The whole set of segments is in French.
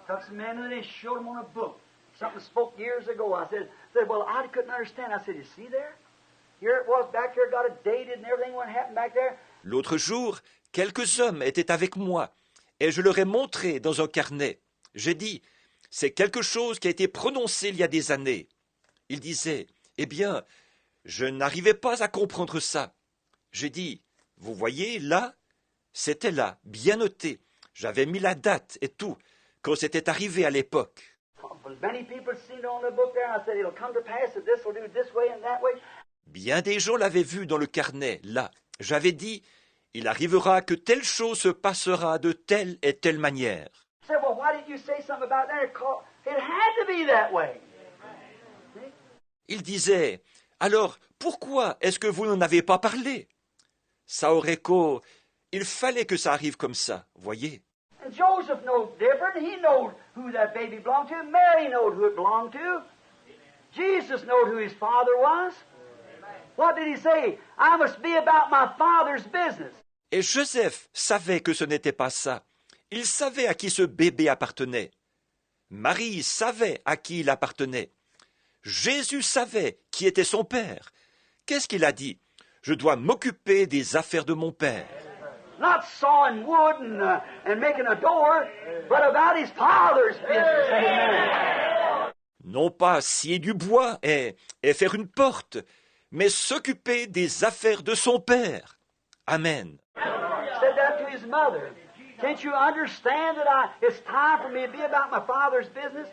Took some men and they showed them on a book. Something spoke years ago. I said, well, I couldn't understand. I said, you see there? Here it was back there, got it dated and everything, what happened back there. L'autre jour, quelques hommes étaient avec moi et je leur ai montré dans un carnet. J'ai dit, c'est quelque chose qui a été prononcé il y a des années. Ils disaient, eh bien, je n'arrivais pas à comprendre ça. J'ai dit, vous voyez, là, c'était là, bien noté. J'avais mis la date et tout, quand c'était arrivé à l'époque. Bien des gens l'avaient vu dans le carnet, là. J'avais dit, il arrivera que telle chose se passera de telle et telle manière. Il disait, alors pourquoi est-ce que vous n'en avez pas parlé? Ça aurait qu'au... Il fallait que ça arrive comme ça, voyez. Joseph knows different. He knowed who that baby belonged to. Mary knowed who it belonged to. Jesus knowed who his father was. What did he say? I must be about my father's business. Et Joseph savait que ce n'était pas ça. Il savait à qui ce bébé appartenait. Marie savait à qui il appartenait. Jésus savait qui était son père. Qu'est-ce qu'il a dit? Je dois m'occuper des affaires de mon père. Not sawing wood and making a door, but about his father's business. Amen. Non pas scier du bois et faire une porte, mais s'occuper des affaires de son père. Amen. Said that to his mother. Can't you understand that it's time for me to be about my father's business?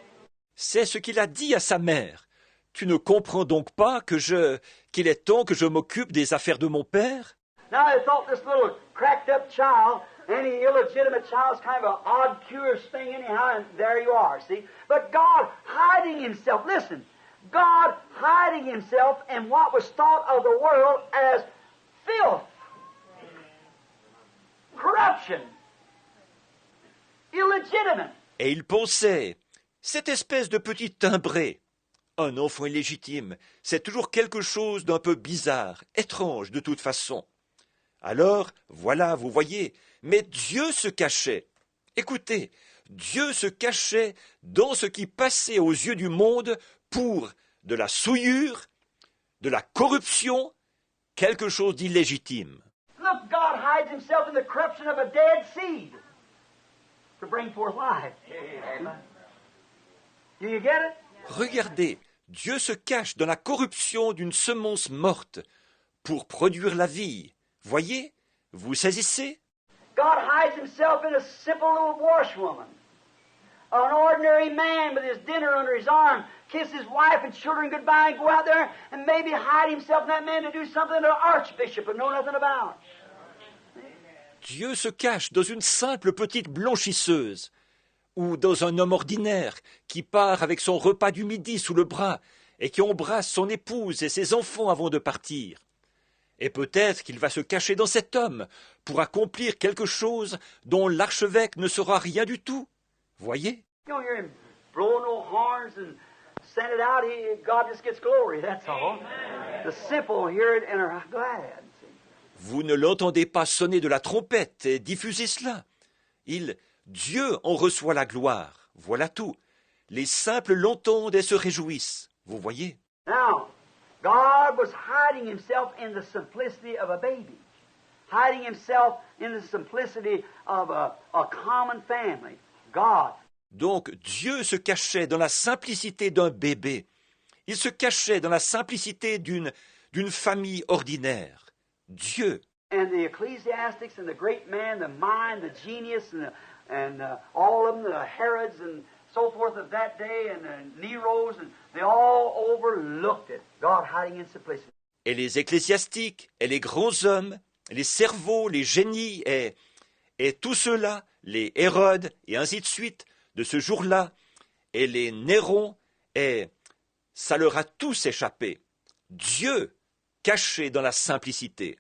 C'est ce qu'il a dit à sa mère. Tu ne comprends donc pas qu'il est temps que je m'occupe des affaires de mon père? Now I thought this little cracked up child, any illegitimate child, is kind of an odd, curious thing anyhow, and there you are, see? But God hiding himself, listen, God hiding himself in what was thought of the world as filth, corruption, illegitimate. Et il pensait, cette espèce de petit timbré, un enfant illégitime, c'est toujours quelque chose d'un peu bizarre, étrange de toute façon. Alors, voilà, vous voyez, mais Dieu se cachait. Écoutez, Dieu se cachait dans ce qui passait aux yeux du monde pour de la souillure, de la corruption, quelque chose d'illégitime. Look, God hides himself in the corruption of a dead seed to bring forth life. Do you get it? Regardez, Dieu se cache dans la corruption d'une semence morte pour produire la vie. Voyez, vous saisissez? God hides himself in a simple little washwoman. An ordinary man with his dinner under his arm, kiss his wife and children goodbye and go out there and maybe hide himself in that man to do something that an archbishop would know nothing about. Dieu se cache dans une simple petite blanchisseuse ou dans un homme ordinaire qui part avec son repas du midi sous le bras et qui embrasse son épouse et ses enfants avant de partir. Et peut-être qu'il va se cacher dans cet homme pour accomplir quelque chose dont l'archevêque ne saura rien du tout. Voyez? You don't hear him blowing no horns and send it out. God just gets glory, that's all. The simple hear it and are glad. Vous ne l'entendez pas sonner de la trompette et diffuser cela. Dieu en reçoit la gloire. Voilà tout. Les simples l'entendent et se réjouissent. Vous voyez? Now, God was hiding himself in the simplicity of a baby, hiding himself in the simplicity of a common family. God. Donc Dieu se cachait dans la simplicité d'un bébé. Il se cachait dans la simplicité d'une famille ordinaire. Dieu. And the ecclesiastics and the great man, the mind, the genius, and all of them, the Herods and so forth of that day, and the Neros, and they all overlooked it. God hiding in simplicity. Et les ecclésiastiques, et les grands hommes, les cerveaux, les génies, et tous ceux-là, les Hérodes, et ainsi de suite, de ce jour-là, et les Nérons, et ça leur a tous échappé. Dieu, caché dans la simplicité.